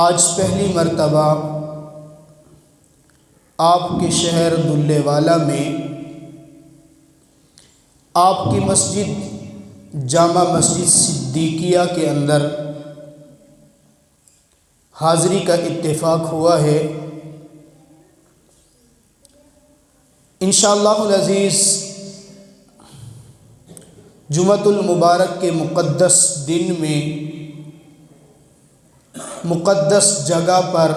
آج پہلی مرتبہ آپ کے شہر دلے والا میں آپ کی مسجد جامع مسجد صدیقیہ کے اندر حاضری کا اتفاق ہوا ہے۔ انشاءاللہ العزیز جمعۃ المبارک کے مقدس دن میں مقدس جگہ پر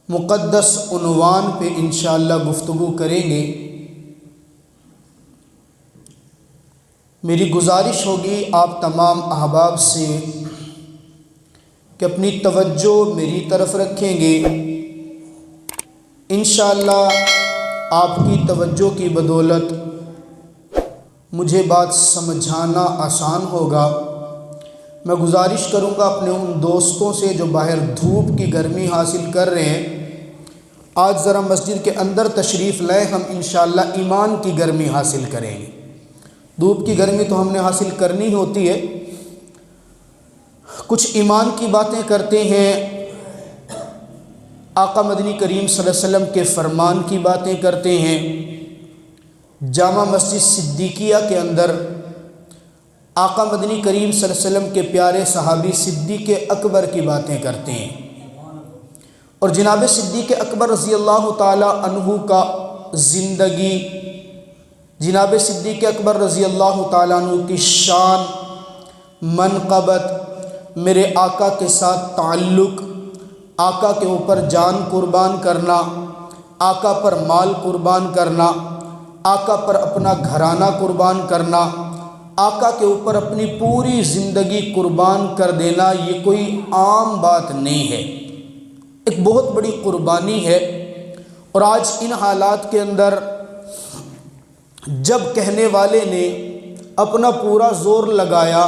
مقدس عنوان پہ انشاءاللہ گفتگو کریں گے۔ میری گزارش ہوگی آپ تمام احباب سے کہ اپنی توجہ میری طرف رکھیں گے۔ انشاءاللہ آپ کی توجہ کی بدولت مجھے بات سمجھانا آسان ہوگا۔ میں گزارش کروں گا اپنے ان دوستوں سے جو باہر دھوپ کی گرمی حاصل کر رہے ہیں، آج ذرا مسجد کے اندر تشریف لائیں، ہم انشاءاللہ ایمان کی گرمی حاصل کریں گے۔ دھوپ کی گرمی تو ہم نے حاصل کرنی ہوتی ہے، کچھ ایمان کی باتیں کرتے ہیں، آقا مدنی کریم صلی اللہ علیہ وسلم کے فرمان کی باتیں کرتے ہیں، جامع مسجد صدیقیہ کے اندر آقا مدنی کریم صلی اللہ علیہ وسلم کے پیارے صحابی صدیق اکبر کی باتیں کرتے ہیں، اور جناب صدیق اکبر رضی اللہ تعالی عنہ کا زندگی، جناب صدیق اکبر رضی اللہ تعالیٰ عنہ کی شان، منقبت، میرے آقا کے ساتھ تعلق، آقا کے اوپر جان قربان کرنا، آقا پر مال قربان کرنا، آقا پر اپنا گھرانہ قربان کرنا، آقا کے اوپر اپنی پوری زندگی قربان کر دینا، یہ کوئی عام بات نہیں ہے، ایک بہت بڑی قربانی ہے۔ اور آج ان حالات کے اندر جب کہنے والے نے اپنا پورا زور لگایا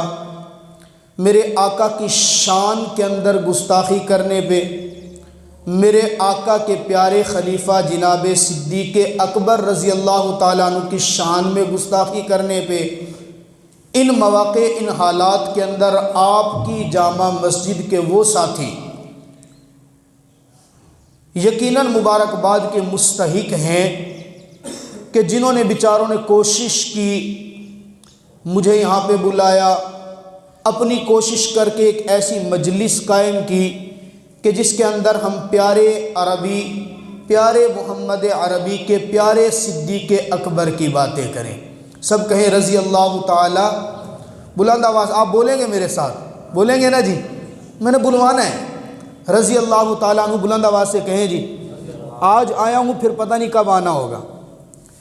میرے آقا کی شان کے اندر گستاخی کرنے پہ، میرے آقا کے پیارے خلیفہ جناب صدیق اکبر رضی اللہ تعالیٰ عنہ کی شان میں گستاخی کرنے پہ، ان مواقع، ان حالات کے اندر آپ کی جامع مسجد کے وہ ساتھی یقیناً مبارکباد کے مستحق ہیں کہ جنہوں نے بیچاروں نے کوشش کی، مجھے یہاں پہ بلایا، اپنی کوشش کر کے ایک ایسی مجلس قائم کی کہ جس کے اندر ہم پیارے عربی، پیارے محمد عربی کے پیارے صدیق اکبر کی باتیں کریں۔ سب کہیں رضی اللہ تعالی، بلند آواز آپ بولیں گے میرے ساتھ، بولیں گے نا جی؟ میں نے بلوانا ہے، رضی اللہ تعالیٰ عنہ بلند آواز سے کہیں جی۔ آج آیا ہوں، پھر پتہ نہیں کب آنا ہوگا۔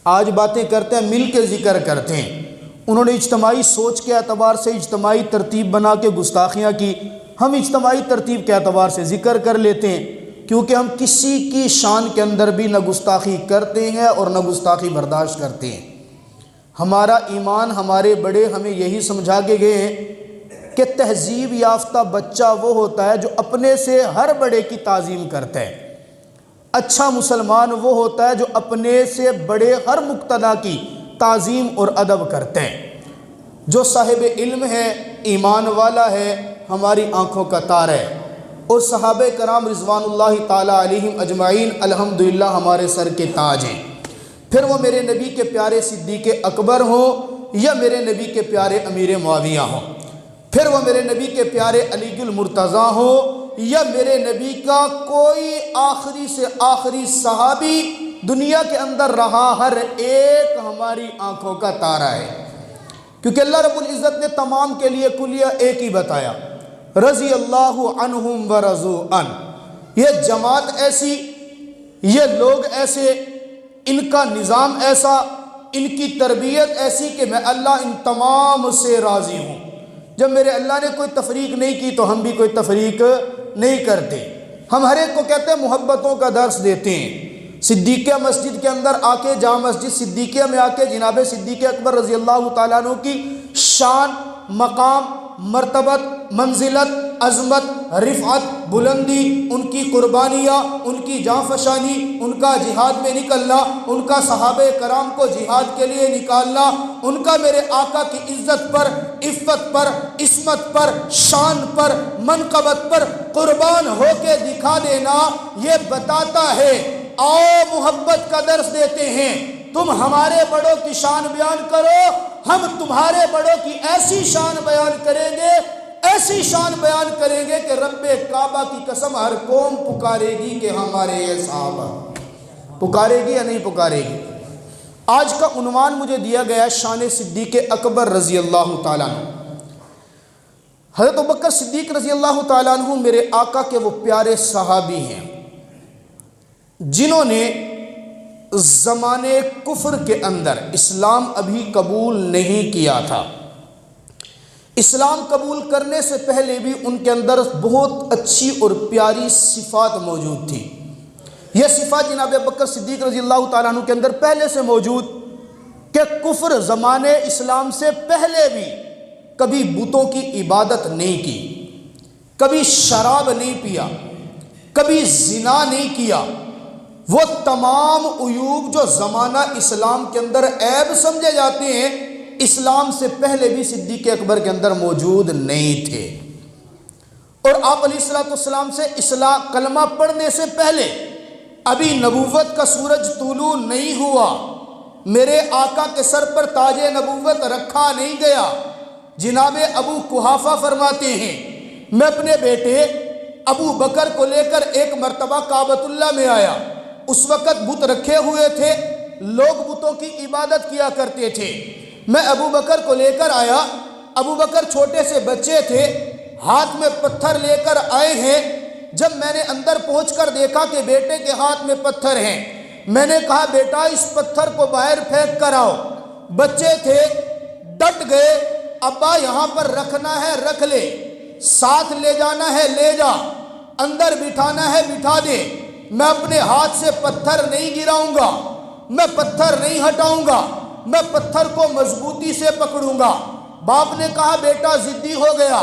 آج باتیں کرتے ہیں، مل کے ذکر کرتے ہیں۔ انہوں نے اجتماعی سوچ کے اعتبار سے اجتماعی ترتیب بنا کے گستاخیاں کی، ہم اجتماعی ترتیب کے اعتبار سے ذکر کر لیتے ہیں، کیونکہ ہم کسی کی شان کے اندر بھی نہ گستاخی کرتے ہیں اور نہ گستاخی برداشت کرتے ہیں۔ ہمارا ایمان، ہمارے بڑے ہمیں یہی سمجھا کے گئے ہیں کہ تہذیب یافتہ بچہ وہ ہوتا ہے جو اپنے سے ہر بڑے کی تعظیم کرتا ہے، اچھا مسلمان وہ ہوتا ہے جو اپنے سے بڑے ہر مقتدی کی تعظیم اور ادب کرتے ہیں۔ جو صاحب علم ہے، ایمان والا ہے، ہماری آنکھوں کا تار ہے، اور صحابہ کرام رضوان اللہ تعالی علیہم اجمعین الحمدللہ ہمارے سر کے تاج ہیں۔ پھر وہ میرے نبی کے پیارے صدیق اکبر ہوں یا میرے نبی کے پیارے امیر معاویہ ہوں، پھر وہ میرے نبی کے پیارے علی المرتضیٰ ہوں یا میرے نبی کا کوئی آخری سے آخری صحابی دنیا کے اندر رہا، ہر ایک ہماری آنکھوں کا تارا ہے، کیونکہ اللہ رب العزت نے تمام کے لیے کلیہ ایک ہی بتایا، رضی اللہ عنہم ورضوا عنہ۔ یہ جماعت ایسی، یہ لوگ ایسے، ان کا نظام ایسا، ان کی تربیت ایسی کہ میں اللہ ان تمام سے راضی ہوں۔ جب میرے اللہ نے کوئی تفریق نہیں کی تو ہم بھی کوئی تفریق نہیں کرتے، ہم ہر ایک کو کہتے ہیں محبتوں کا درس دیتے ہیں۔ صدیقیہ مسجد کے اندر آ کے، جامع مسجد صدیقیہ میں آ کے جناب صدیق اکبر رضی اللہ تعالیٰ عنہ کی شان، مقام، مرتبت، منزلت، عظمت، رفعت، بلندی، ان کی قربانیاں، ان کی جانفشانی، ان کا جہاد میں نکلنا، ان کا صحابہ کرام کو جہاد کے لیے نکالنا، ان کا میرے آقا کی عزت پر، عفت پر، عصمت پر، شان پر، منقبت پر قربان ہو کے دکھا دینا، یہ بتاتا ہے آؤ محبت کا درس دیتے ہیں، تم ہمارے بڑوں کی شان بیان کرو، ہم تمہارے بڑوں کی ایسی شان بیان کریں گے، ایسی شان بیان کریں گے کہ رب کعبہ کی قسم ہر قوم پکارے گی کہ ہمارے یہ صحابہ، پکارے گی یا نہیں پکارے گی؟ آج کا عنوان مجھے دیا گیا شان صدیق اکبر رضی اللہ تعالیٰ عنہ۔ حضرت ابوبکر صدیق رضی اللہ تعالیٰ عنہ میرے آقا کے وہ پیارے صحابی ہیں جنہوں نے زمانے کفر کے اندر اسلام ابھی قبول نہیں کیا تھا، اسلام قبول کرنے سے پہلے بھی ان کے اندر بہت اچھی اور پیاری صفات موجود تھی۔ یہ صفات جناب ابوبکر صدیق رضی اللہ تعالیٰ عنہ کے اندر پہلے سے موجود کہ کفر زمانے اسلام سے پہلے بھی کبھی بتوں کی عبادت نہیں کی، کبھی شراب نہیں پیا، کبھی زنا نہیں کیا، وہ تمام عیوب جو زمانہ اسلام کے اندر عیب سمجھے جاتے ہیں اسلام سے پہلے بھی صدیق اکبر کے اندر موجود نہیں تھے۔ اور آپ علیہ السلام سے اسلام کلمہ پڑھنے سے پہلے ابھی نبوت کا سورج طلوع نہیں ہوا، میرے آقا کے سر پر تاج نبوت رکھا نہیں گیا۔ جناب ابو قحافہ فرماتے ہیں میں اپنے بیٹے ابو بکر کو لے کر ایک مرتبہ کعبۃ اللہ میں آیا، اس وقت بت رکھے ہوئے تھے، لوگ بتوں کی عبادت کیا کرتے تھے، میں ابو بکر کو لے کر آیا، ابو بکر چھوٹے سے بچے تھے، ہاتھ میں پتھر لے کر آئے ہیں، جب میں نے اندر پہنچ کر دیکھا کہ بیٹے کے ہاتھ میں پتھر ہیں، میں نے کہا بیٹا اس پتھر کو باہر پھینک کر آؤ، بچے تھے ڈٹ گئے، ابا یہاں پر رکھنا ہے رکھ لے، ساتھ لے جانا ہے لے جا، اندر بٹھانا ہے بٹھا دے، میں اپنے ہاتھ سے پتھر نہیں گراؤں گا، میں پتھر نہیں ہٹاؤں گا، میں پتھر کو مضبوطی سے پکڑوں گا۔ باپ نے کہا بیٹا ضدی ہو گیا،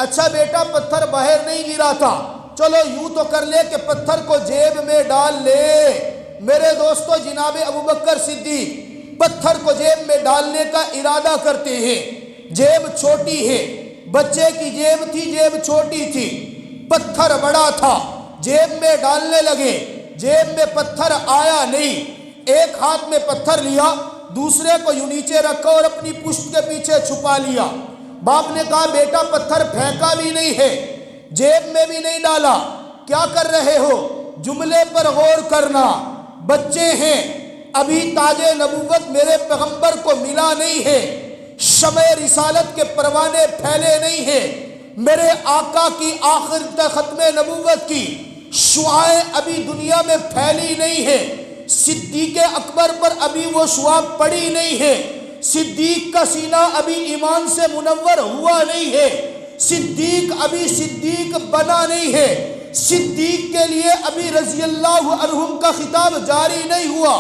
اچھا بیٹا پتھر باہر نہیں گرا تھا، چلو یوں تو کر لے کہ پتھر کو جیب میں ڈال لے۔ میرے دوستو جناب ابوبکر صدیق پتھر کو جیب میں ڈالنے کا ارادہ کرتے ہیں، جیب چھوٹی ہے، بچے کی جیب تھی، جیب چھوٹی تھی، پتھر بڑا تھا، جیب میں ڈالنے لگے، جیب میں پتھر آیا نہیں، ایک ہاتھ میں پتھر لیا، دوسرے کو یوں نیچے رکھا اور اپنی پشت کے پیچھے چھپا لیا۔ باپ نے کہا بیٹا پتھر پھینکا بھی نہیں ہے، جیب میں بھی نہیں ڈالا، کیا کر رہے ہو؟ جملے پر غور کرنا، بچے ہیں، ابھی تاج نبوت میرے پیغمبر کو ملا نہیں ہے، شمع رسالت کے پروانے پھیلے نہیں ہیں، میرے آقا کی آخر ختم نبوت کی شعاعیں ابھی دنیا میں پھیلی نہیں ہے، صدیق اکبر پر ابھی وہ شعاع پڑی نہیں ہے، صدیق کا سینہ ابھی ایمان سے منور ہوا نہیں ہے، صدیق ابھی صدیق بنا نہیں ہے، صدیق کے لیے ابھی رضی اللہ عنہم کا خطاب جاری نہیں ہوا،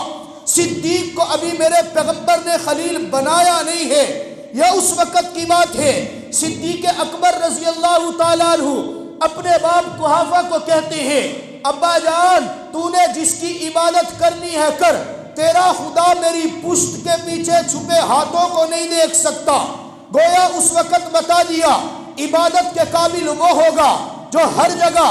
صدیق کو ابھی میرے پیغمبر نے خلیل بنایا نہیں ہے۔ یہ اس وقت کی بات ہے، صدیق اکبر رضی اللہ تعالیٰ عنہ اپنے باپ قحافہ کو کہتے ہیں ابا جان تو نے جس کی عبادت کرنی ہے کر، تیرا خدا میری پشت کے پیچھے چھپے ہاتھوں کو نہیں دیکھ سکتا۔ گویا اس وقت بتا دیا عبادت کے قابل وہ ہوگا جو ہر جگہ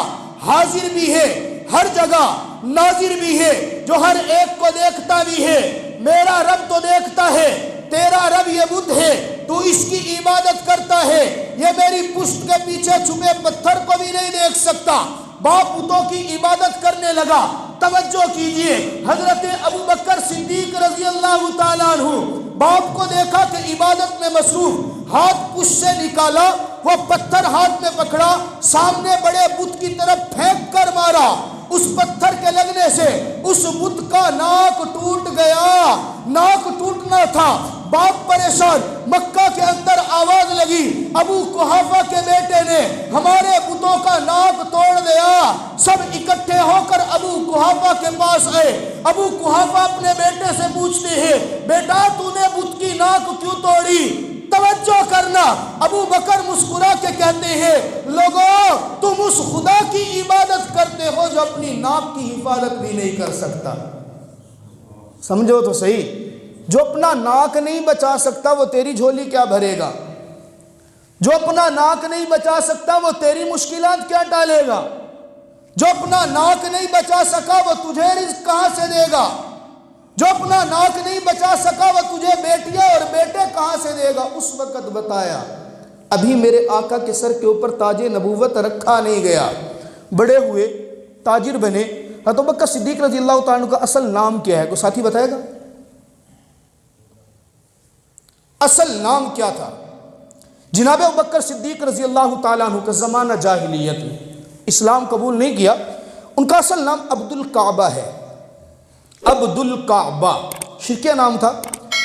حاضر بھی ہے، ہر جگہ ناظر بھی ہے، جو ہر ایک کو دیکھتا بھی ہے۔ میرا رب تو دیکھتا ہے، تیرا رب یہ بت ہے، تو اس کی عبادت کرتا ہے، یہ میری پشت کے پیچھے چھپے پتھر کو بھی نہیں دیکھ سکتا۔ باپ بتوں کی عبادت کرنے لگا۔ توجہ کیجئے، حضرت ابوبکر صدیق رضی اللہ تعالیٰ عنہ باپ کو دیکھا کہ عبادت میں مصروف، ہاتھ پشت سے نکالا، وہ پتھر ہاتھ میں پکڑا، سامنے بڑے بت کی طرف پھینک کر مارا، اس پتھر کے لگنے سے اس بت کا ناک ٹوٹ گیا۔ ناک ٹوٹنا تھا، باپ پریشان، مکہ کے اندر آواز لگی ابو قحافہ کے بیٹے نے ہمارے بتوں کا ناک توڑ دیا۔ سب اکٹھے ہو کر ابو قحافہ کے پاس آئے۔ ابو قحافہ اپنے بیٹے سے پوچھتے ہیں بیٹا تو نے بت کی ناک کیوں توڑی؟ توجہ کر کرنا۔ ابو بکر مسکرا کے کہتے ہیں لوگوں تم اس خدا کی عبادت کرتے ہو جو اپنی ناک کی حفاظت بھی نہیں کر سکتا۔ سمجھو تو صحیح، جو اپنا ناک نہیں بچا سکتا وہ تیری جھولی کیا بھرے گا؟ جو اپنا ناک نہیں بچا سکتا وہ تیری مشکلات کیا ٹالے گا؟ جو اپنا ناک نہیں بچا سکا وہ تجھے رزق کہاں سے دے گا؟ جو اپنا ناک نہیں بچا سکا وہ تجھے بیٹیاں اور بیٹے کہاں سے دے گا؟ اس وقت بتایا ابھی میرے آقا کے سر کے اوپر تاج نبوت رکھا نہیں گیا، بڑے ہوئے تاجر بنے۔ حضرت ابوبکر صدیق رضی اللہ تعالیٰ عنہ کا اصل نام کیا ہے؟ کوئی ساتھی بتائے گا اصل نام کیا تھا؟ جناب ابوبکر صدیق رضی اللہ تعالیٰ عنہ کا زمانہ جاہلیت میں اسلام قبول نہیں کیا، ان کا اصل نام عبد الکعبہ ہے۔ عبد الکعبہ شرکیہ نام تھا،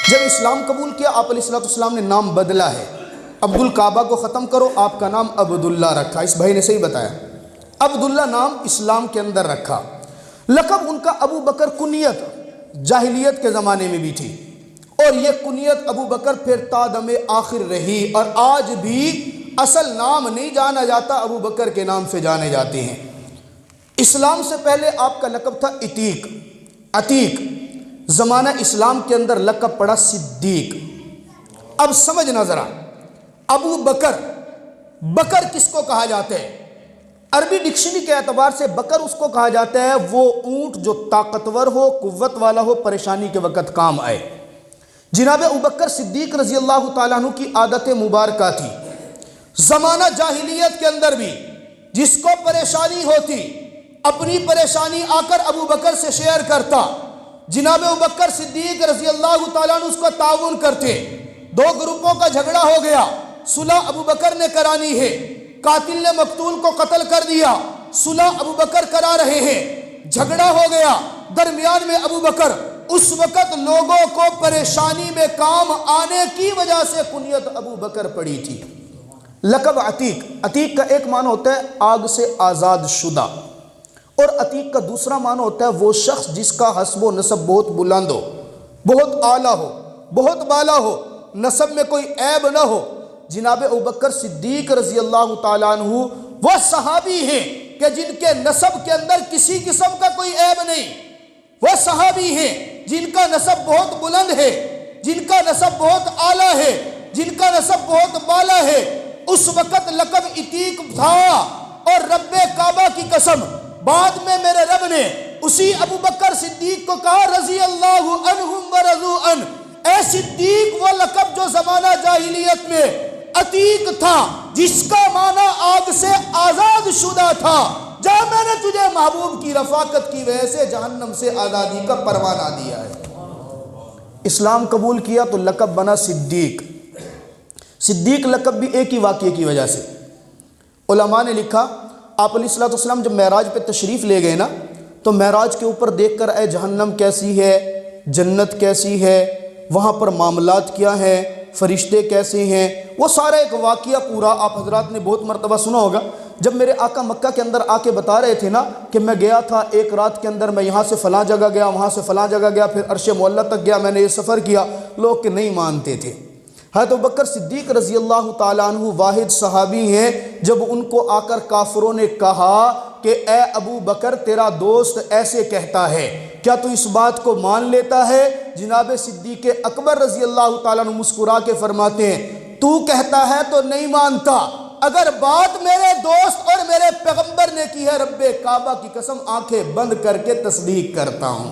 جب اسلام قبول کیا آپ علیہ السلام نے نام بدلا ہے، عبد الکعبہ کو ختم کرو، آپ کا نام عبداللہ رکھا۔ اس بھائی نے صحیح بتایا، عبداللہ نام اسلام کے اندر رکھا۔ لقب ان کا ابو بکر کنیت جاہلیت کے زمانے میں بھی تھی، اور یہ کنیت ابو بکر پھر تا دم آخر رہی، اور آج بھی اصل نام نہیں جانا جاتا، ابو بکر کے نام سے جانے جاتے ہیں۔ اسلام سے پہلے آپ کا لقب تھا عتیق، زمانہ اسلام کے اندر لقب پڑا صدیق۔ اب سمجھنا ذرا، ابو بکر کس کو کہا جاتا ہے؟ عربی ڈکشنری کے اعتبار سے بکر اس کو کہا جاتا ہے وہ اونٹ جو طاقتور ہو، قوت والا ہو، پریشانی کے وقت کام آئے۔ جناب ابوبکر صدیق رضی اللہ تعالیٰ عنہ کی عادت مبارکہ تھی، زمانہ جاہلیت کے اندر بھی جس کو پریشانی ہوتی اپنی پریشانی آ کر ابو بکر سے شیئر کرتا، جناب ابوبکر صدیق رضی اللہ تعالیٰ عنہ اس کو تعاون کرتے۔ دو گروپوں کا جھگڑا ہو گیا، صلح ابو بکر نے کرانی ہے، قاتل نے مقتول کو قتل کر دیا، صلح ابو بکر کرا رہے ہیں، جھگڑا ہو گیا درمیان میں ابو بکر۔ اس وقت لوگوں کو پریشانی میں کام آنے کی وجہ سے کنیت ابو بکر پڑی تھی۔ لقب عتیق کا ایک معنی ہوتا ہے آگ سے آزاد شدہ، اور عتیق کا دوسرا معنی ہوتا ہے وہ شخص جس کا حسب و نسب بہت بلند ہو، بہت اعلیٰ ہو، بہت بالا ہو، نسب میں کوئی عیب نہ ہو۔ جناب ابوبکر صدیق رضی اللہ تعالیٰ عنہ وہ صحابی ہیں کہ جن کے نسب کے اندر کسی قسم کا کوئی عیب نہیں، وہ صحابی ہیں جن کا نسب بہت بلند ہے، جن کا نسب بہت اعلیٰ ہے، جن کا نسب بہت بالا ہے۔ اس وقت لقب عتیق تھا، اور رب کعبہ کی قسم بعد میں میرے رب نے اسی ابو بکر صدیق کو کہا رضی اللہ عنہم ورضوا عنہ، اے صدیق وہ لقب جو زمانہ جاہلیت میں عتیق تھا، جس کا معنی آگ سے آزاد شدہ تھا، جا میں نے تجھے محبوب کی رفاقت کی وجہ سے جہنم سے آزادی کا پروانہ دیا ہے۔ اسلام قبول کیا تو لقب بنا صدیق لقب بھی ایک ہی واقعے کی وجہ سے۔ علماء نے لکھا آپ علیہ السلام جب معراج پہ تشریف لے گئے نا، تو معراج کے اوپر دیکھ کر اے جہنم کیسی ہے، جنت کیسی ہے، وہاں پر معاملات کیا ہیں، فرشتے کیسے ہیں، وہ سارا ایک واقعہ پورا آپ حضرات نے بہت مرتبہ سنا ہوگا۔ جب میرے آقا مکہ کے اندر آ کے بتا رہے تھے نا کہ میں گیا تھا ایک رات کے اندر، میں یہاں سے فلاں جگہ گیا، وہاں سے فلاں جگہ گیا، پھر عرش معلیٰ تک گیا، میں نے یہ سفر کیا، لوگ کہ نہیں مانتے تھے۔ حضرت ابوبکر صدیق رضی اللہ تعالیٰ عنہ واحد صحابی ہیں جب ان کو آ کر کافروں نے کہا کہ اے ابو بکر تیرا دوست ایسے کہتا ہے، کیا تو اس بات کو مان لیتا ہے؟ جناب صدیق اکبر رضی اللہ تعالیٰ عنہ مسکرا کے فرماتے ہیں تو کہتا ہے تو نہیں مانتا، اگر بات میرے دوست اور میرے پیغمبر نے کی ہے رب کعبہ کی قسم آنکھیں بند کر کے تصدیق کرتا ہوں۔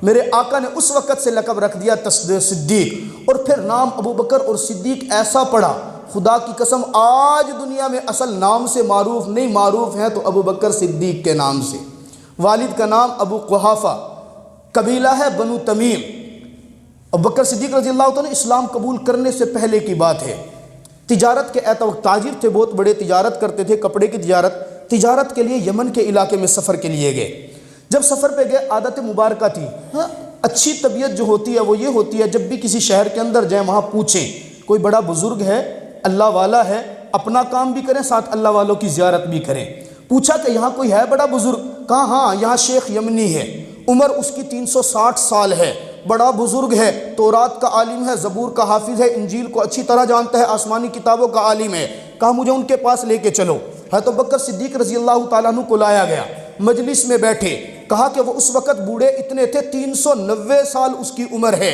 میرے آقا نے اس وقت سے لقب رکھ دیا صدیق، اور پھر نام ابو بکر اور صدیق ایسا پڑا، خدا کی قسم آج دنیا میں اصل نام سے معروف نہیں، معروف ہیں تو ابو بکر صدیق کے نام سے۔ والد کا نام ابو قحافہ، قبیلہ ہے بنو تمیم۔ ابو بکر صدیق رضی اللہ تعالیٰ اسلام قبول کرنے سے پہلے کی بات ہے، تجارت کے اعتبار تاجر تھے، بہت بڑے تجارت کرتے تھے، کپڑے کی تجارت کے لیے یمن کے علاقے میں سفر کے لیے گئے۔ جب سفر پہ گئے عادت مبارکہ تھی، اچھی طبیعت جو ہوتی ہے وہ یہ ہوتی ہے جب بھی کسی شہر کے اندر جائیں وہاں پوچھیں کوئی بڑا بزرگ ہے، اللہ والا ہے، اپنا کام بھی کریں ساتھ اللہ والوں کی زیارت بھی کریں۔ پوچھا کہ یہاں کوئی ہے بڑا بزرگ؟ کہا ہاں یہاں شیخ یمنی ہے، عمر اس کی 360 سال ہے، بڑا بزرگ ہے، تورات کا عالم ہے، زبور کا حافظ ہے، انجیل کو اچھی طرح جانتا ہے، آسمانی کتابوں کا عالم ہے۔ کہا مجھے ان کے پاس لے کے چلو۔ حضرت ابوبکر صدیق رضی اللہ تعالیٰ عنہ کو لایا گیا، مجلس میں بیٹھے، کہا کہ وہ اس وقت بوڑھے اتنے تھے، 390 سال اس کی عمر ہے،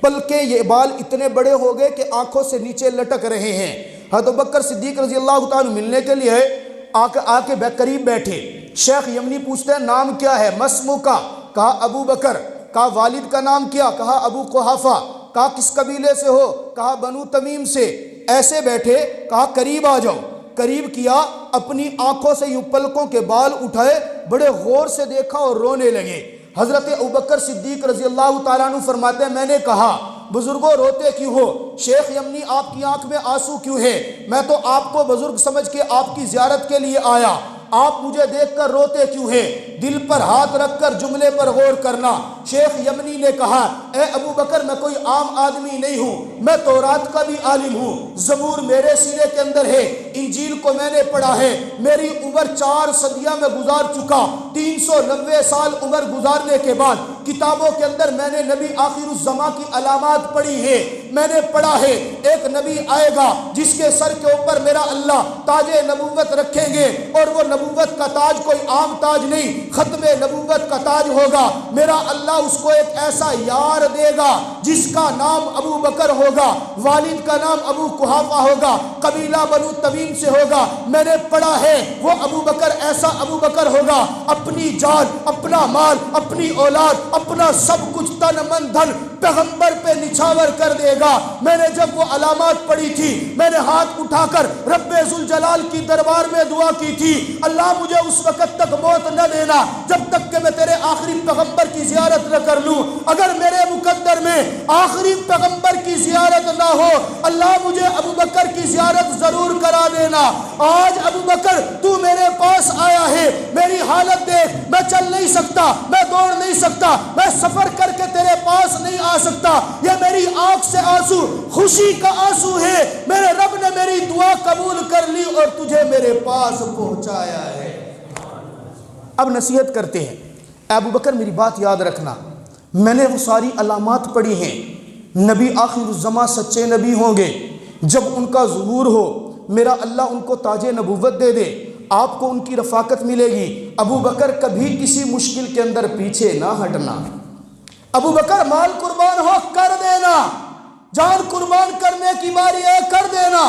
بلکہ یہ بال اتنے بڑے ہو گئے کہ آنکھوں سے نیچے لٹک رہے ہیں۔ حضرت ابوبکر صدیق رضی اللہ تعالیٰ عنہ ملنے کے لیے آ کے قریب بیٹھے۔ شیخ یمنی پوچھتے ہیں نام کیا ہے؟ مسمو کا؟ کہا ابو بکر۔ کہا والد کا نام کیا؟ کہا ابو قحافہ۔ کہا کس قبیلے سے ہو؟ کہا بنو تمیم سے۔ ایسے بیٹھے، کہا قریب آ جاؤ۔ قریب کیا، اپنی آنکھوں سے یوں پلکوں کے بال اٹھائے، بڑے غور سے دیکھا اور رونے لگے۔ حضرت ابوبکر صدیق رضی اللہ تعالیٰ عنہ فرماتے ہیں میں نے کہا بزرگوں روتے کیوں ہو؟ شیخ یمنی آپ کی آنکھ میں آنسو کیوں ہے؟ میں تو آپ کو بزرگ سمجھ کے آپ کی زیارت کے لیے آیا، آپ مجھے دیکھ کر روتے کیوں ہیں؟ دل پر ہاتھ رکھ کر جملے پر غور کرنا۔ شیخ یمنی نے کہا اے ابو بکر میں کوئی عام آدمی نہیں ہوں، میں تورات کا بھی عالم ہوں، زبور میرے سینے کے اندر ہے، انجیل کو میں نے پڑھا ہے، میری عمر 4 صدیاں میں گزار چکا، 390 سال عمر گزارنے کے بعد کتابوں کے اندر میں نے نبی آخر الزماں کی علامات پڑھی ہے، میں نے پڑھا ہے ایک نبی آئے گا جس کے سر کے اوپر میرا اللہ تاج نبوت رکھیں گے، اور وہ نبوت کا تاج کوئی عام تاج نہیں، ختم نبوت کا تاج ہوگا، میرا اللہ اس کو ایک ایسا یار دے گا جس کا نام ابو بکر ہوگا، والد کا نام ابو قحافہ ہوگا، قبیلہ بنو تمیم سے ہوگا، میں نے پڑھا ہے وہ ابو بکر ایسا ابو بکر ہوگا اپنی جان، اپنا مال، اپنی اولاد، اپنا سب کچھ تن من دھن پیغمبر پہ نچھاور کر دے گا۔ میں نے جب وہ علامات پڑھی تھی میں نے ہاتھ اٹھا کر رب ذوالجلال کی دربار میں دعا کی تھی اللہ مجھے اس وقت تک موت نہ دینا جب تک کہ میں تیرے آخری پیغمبر کی زیارت نہ کر لوں، اگر میرے مقدر میں آخری پیغمبر کی زیارت نہ ہو اللہ مجھے ابو بکر کی زیارت ضرور کرا دینا۔ آج ابو بکر تو میرے پاس آیا ہے، میری حالت دیکھ، میں چل نہیں سکتا، میں دوڑ نہیں سکتا، میں سفر کر کے تیرے پاس نہیں آ سکتا، یہ میری آنکھ سے آنسو خوشی کا آنسو ہے، میرے رب نے میری دعا قبول کر لی اور تجھے میرے پاس پہنچایا ہے۔ اب نصیحت کرتے ہیں اے ابو بکر میری بات یاد رکھنا، میں نے وہ ساری علامات پڑھی ہیں، نبی آخر الزماں سچے نبی ہوں گے، جب ان کا ظہور ہو میرا اللہ ان کو تاج نبوت دے دے، آپ کو ان کی رفاقت ملے گی۔ ابو بکر کبھی کسی مشکل کے اندر پیچھے نہ ہٹنا، ابو بکر مال قربان ہو کر دینا، جان قربان کرنے کی باری ہے کر دینا،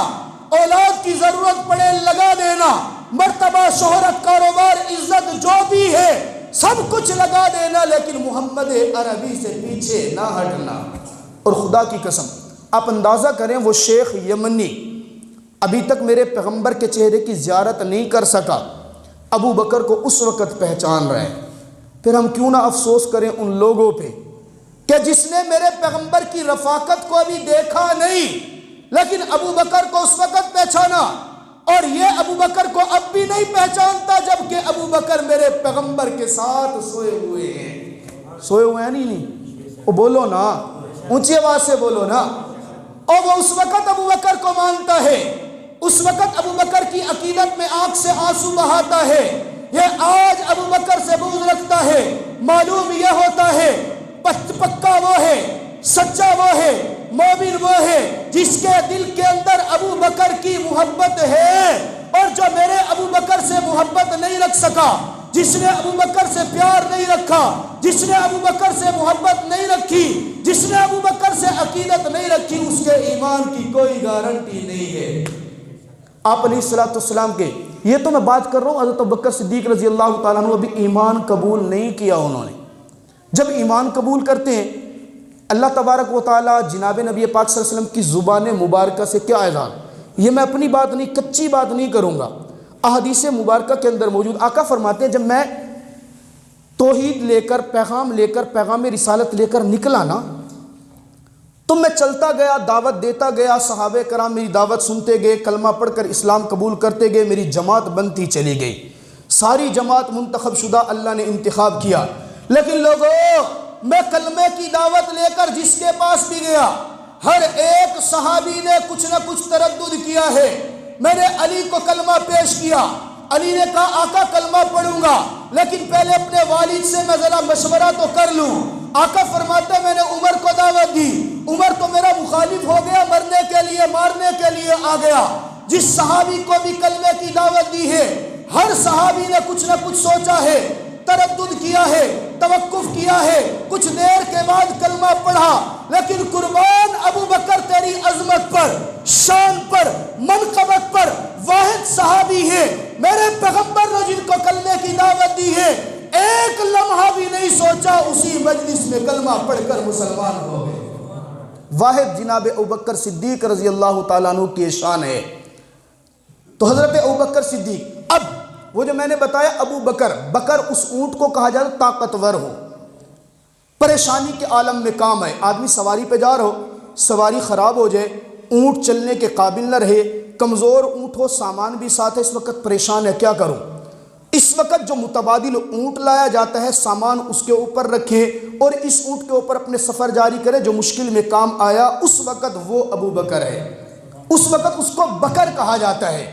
اولاد کی ضرورت پڑے لگا دینا، مرتبہ شہرت کاروبار عزت جو بھی ہے سب کچھ لگا دینا، لیکن محمد عربی سے پیچھے نہ ہٹنا۔ اور خدا کی قسم آپ اندازہ کریں وہ شیخ یمنی ابھی تک میرے پیغمبر کے چہرے کی زیارت نہیں کر سکا، ابو بکر کو اس وقت پہچان رہے ہیں، پھر ہم کیوں نہ افسوس کریں ان لوگوں پہ کہ جس نے میرے پیغمبر کی رفاقت کو ابھی دیکھا نہیں لیکن ابو بکر کو اس وقت پہچانا، اور یہ ابو بکر کو اب بھی نہیں پہچانتا جبکہ ابو بکر میرے پیغمبر کے ساتھ سوئے ہوئے ہیں۔ سوئے ہوئے ہیں نہیں، وہ بولو نا، اونچی آواز سے بولو نا۔ اور وہ اس وقت ابو بکر کو مانتا ہے، اس وقت ابو بکر کی عقیدت میں آنکھ سے آنسو بہاتا ہے، یہ آج ابو بکر سے بغض رکھتا ہے، معلوم یہ ہوتا ہے پکا وہ ہے، سچا وہ ہے، مومن وہ ہے جس کے دل کے اندر ابو بکر کی محبت ہے، اور جو میرے ابو بکر سے محبت نہیں رکھ سکا، جس نے ابو بکر سے پیار نہیں رکھا، جس نے ابو بکر سے محبت نہیں رکھی، جس نے ابو بکر سے عقیدت نہیں رکھی، اس کے ایمان کی کوئی گارنٹی نہیں ہے۔ آپ علیہ الصلوۃ والسلام کے یہ تو میں بات کر رہا ہوں حضرت ابوبکر صدیق رضی اللہ تعالیٰ عنہ ابھی ایمان قبول نہیں کیا، انہوں نے جب ایمان قبول کرتے ہیں اللہ تبارک و تعالیٰ جناب نبی پاک صلی اللہ علیہ وسلم کی زبان مبارکہ سے کیا اعلان، یہ میں اپنی بات نہیں، کچی بات نہیں کروں گا، احادیث مبارکہ کے اندر موجود۔ آقا فرماتے ہیں جب میں توحید لے کر پیغام رسالت لے کر نکلا نا تو میں چلتا گیا، دعوت دیتا گیا، صحابہ کرام میری دعوت سنتے گئے، کلمہ پڑھ کر اسلام قبول کرتے گئے، میری جماعت بنتی چلی گئی، ساری جماعت منتخب شدہ اللہ نے انتخاب کیا، لیکن لوگوں میں کلمے کی دعوت لے کر جس کے پاس بھی گیا ہر ایک صحابی نے کچھ نہ کچھ تردد کیا ہے۔ میں نے علی کو کلمہ پیش کیا، علی نے کہا آقا کلمہ پڑھوں گا لیکن پہلے اپنے والد سے میں ذرا مشورہ تو کر لوں۔ آقا فرماتے ہیں میں نے عمر کو دعوت دی، عمر تو میرا مخالف ہو گیا، مرنے کے لیے مارنے کے لیے آ گیا۔ جس صحابی کو بھی کلمے کی دعوت دی ہے ہر صحابی نے کچھ نہ کچھ سوچا ہے، تردد کیا ہے، توقف کیا ہے، کچھ دیر کے بعد کلمہ پڑھا، لیکن قربان ابو بکر تیری عظمت پر، شان پر، منقبت پر واحد صحابی ہے میرے پیغمبر نے جن کو کلمے کی دعوت دی ہے، ایک لمحہ بھی نہیں سوچا، اسی مجلس میں کلمہ پڑھ کر مسلمان ہو گئے۔ واحد جناب ابوبکر صدیق رضی اللہ تعالیٰ عنہ کی شان ہے۔ تو حضرت ابوبکر صدیق، اب وہ جو میں نے بتایا ابو بکر، بکر اس اونٹ کو کہا جاتا طاقتور ہو، پریشانی کے عالم میں کام ہے۔ آدمی سواری پہ جا رہا ہو، سواری خراب ہو جائے، اونٹ چلنے کے قابل نہ رہے، کمزور اونٹ ہو، سامان بھی ساتھ ہے، اس وقت پریشان ہے کیا کروں؟ اس وقت جو متبادل اونٹ لایا جاتا ہے، سامان اس کے اوپر رکھے اور اس اونٹ کے اوپر اپنے سفر جاری کرے، جو مشکل میں کام آیا، اس وقت وہ ابو بکر ہے۔ اس وقت اس کو بکر کہا جاتا ہے،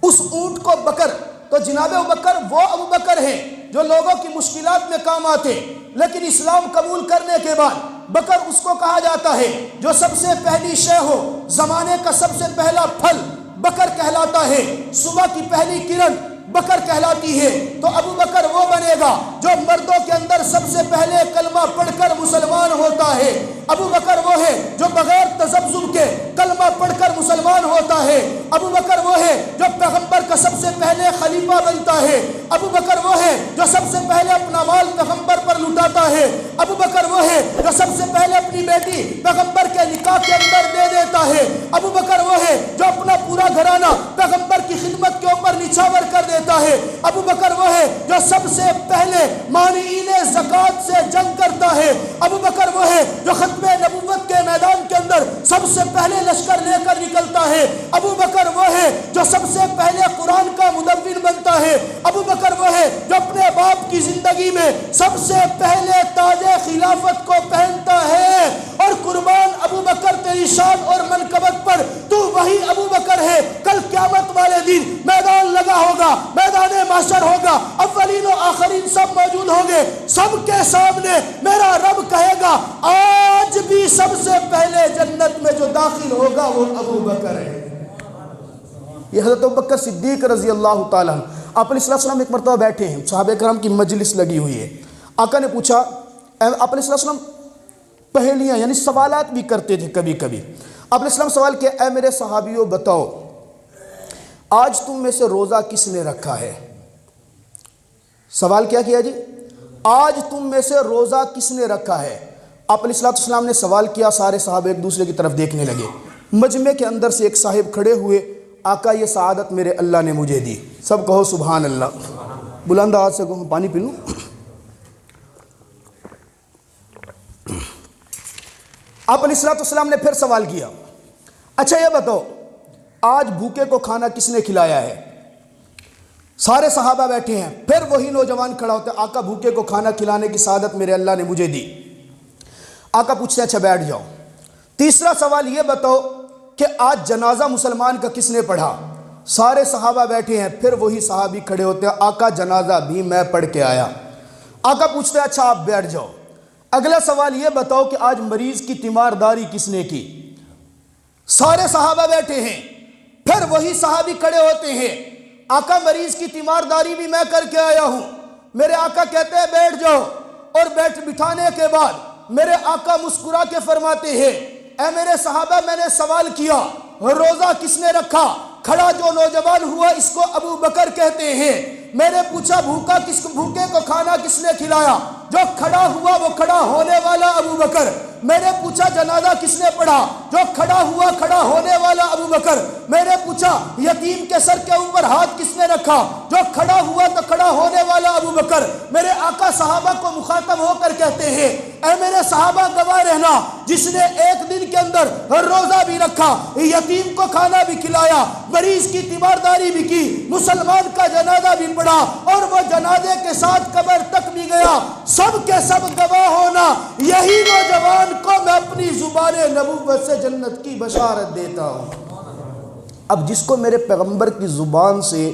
اس اونٹ کو بکر۔ تو جناب ابوبکر وہ ابو بکر ہیں جو لوگوں کی مشکلات میں کام آتے، لیکن اسلام قبول کرنے کے بعد بکر اس کو کہا جاتا ہے جو سب سے پہلی شے ہو، زمانے کا سب سے پہلا پھل بکر کہلاتا ہے، صبح کی پہلی کرن بکر کہلاتی ہے۔ تو ابو بکر وہ بنے گا جو مردوں کے اندر سب سے پہلے کلمہ پڑھ کر مسلمان ہوتا ہے۔ ابو بکر وہ ہے جو بغیر تذبذب کے کلمہ پڑھ کر مسلمان ہوتا ہے۔ ابو بکر وہ ہے جو پیغمبر کا سب سے پہلے خلیفہ بنتا ہے۔ ابو بکر وہ ہے جو سب سے پہلے اپنا مال پیغمبر پر لٹاتا ہے۔ ابو بکر وہ ہے جو سب سے پہلے اپنی بیٹی پیغمبر کے نکاح کے اندر دے دیتا ہے۔ ابو بکر وہ ہے جو اپنا پورا گھرانہ پیغمبر کی خدمت کے اوپر نچھاور کر دیتا ہے۔ ابو بکر وہ ہے جو سب سے پہلے مانعین زکوٰۃ سے جنگ کرتا ہے۔ ابو بکر وہ ہے جو ختم نبوت کے میدان کے اندر سب سے پہلے لشکر لے کر نکلتا ہے۔ ابو بکر وہ ہے جو سب سے پہلے قرآن کا مدون بنتا ہے۔ ابو بکر وہ ہے جو اپنے باپ کی زندگی میں سب سے پہلے تاج خلافت کو پہنتا ہے۔ اور قربان ابو بکر تیری شان اور منقبت پر تو وہی ابو بکر ہے، کل قیامت والے دن میدان لگا ہوگا، میدان محشر ہوگا، اولین و آخرین سب موجود ہوں گے، سب کے سامنے میرا رب کہے گا آج بھی سب سے پہلے جنت میں جو داخل ہوگا وہ ابو بکر ہے۔ یہ حضرت ابوبکر صدیق رضی اللہ تعالیٰ عنہ، آپ علیہ السلام ایک مرتبہ بیٹھے ہیں، صحابہ کرام کی مجلس لگی ہوئی ہے، آقا نے پوچھا، آپ علیہ السلام پہلیاں یعنی سوالات بھی کرتے تھے کبھی کبھی۔ آپ علیہ السلام سوال کیا، اے میرے صحابیوں بتاؤ آج تم میں سے روزہ کس نے رکھا ہے؟ سوال کیا کیا جی؟ آج تم میں سے روزہ کس نے رکھا ہے؟ آپ علیہ السلام نے سوال کیا، سارے صحابہ ایک دوسرے کی طرف دیکھنے لگے۔ مجمع کے اندر سے ایک صاحب کھڑے ہوئے، آقا یہ سعادت میرے اللہ نے مجھے دی۔ سب کہو سبحان اللہ، بلند آواز سے کہو، پانی پی لوں۔ آپ علیہ السلام نے پھر سوال کیا، اچھا یہ بتاؤ آج بھوکے کو کھانا کس نے کھلایا ہے؟ سارے صحابہ بیٹھے ہیں، پھر وہی نوجوان کھڑا ہوتا ہے، آقا بھوکے کو کھانا کھلانے کی سعادت میرے اللہ نے مجھے دی۔ آقا پوچھتے ہیں اچھا بیٹھ جاؤ۔ تیسرا سوال یہ بتاؤ کہ آج جنازہ مسلمان کا کس نے پڑھا؟ سارے صحابہ بیٹھے ہیں، پھر وہی صحابی کھڑے ہوتے ہیں، آقا جنازہ بھی میں پڑھ کے آیا۔ آقا پوچھتے ہیں اچھا آپ بیٹھ جاؤ۔ اگلا سوال یہ بتاؤ کہ آج مریض کی تیمارداری کس نے کی؟ سارے صحابہ بیٹھے ہیں، پھر وہی صحابی کھڑے ہوتے ہیں، آقا مریض کی تیمارداری بھی میں کر کے آیا ہوں۔ میرے آقا کہتے ہیں بیٹھ جاؤ، اور بٹھانے کے بعد میرے آقا مسکرا کے فرماتے ہیں، اے میرے صحابہ میں نے سوال کیا روزہ کس نے رکھا؟ کھڑا جو نوجوان ہوا اس کو ابو بکر کہتے ہیں۔ میں نے پوچھا بھوکے کو کھانا کس نے کھلایا؟ جو کھڑا ہوا وہ کھڑا ہونے والا ابو بکر۔ میں نے پوچھا جنازہ کس نے پڑھا؟ جو کھڑا ہوا کھڑا ہونے والا ابو بکر۔ میں نے پوچھا یتیم کے سر کے اوپر ہاتھ کس نے رکھا؟ جو کھڑا ہوا تو کھڑا ہونے والا ابو بکر۔ میرے آقا صحابہ کو مخاطب ہو کر کہتے ہیں، اے میرے صحابہ گواہ رہنا، جس نے ایک دن کے اندر روزہ بھی رکھا، یتیم کو کھانا بھی کھلایا، مریض کی تیمارداری بھی کی، مسلمان کا جنازہ بھی پڑھا، اور وہ جنازے کے ساتھ قبر تک بھی گیا، سب کے سب گواہ ہونا، یہی نوجوان کو میں اپنی زبان نبوت سے جنت کی بشارت دیتا ہوں۔ اب جس کو میرے پیغمبر کی زبان سے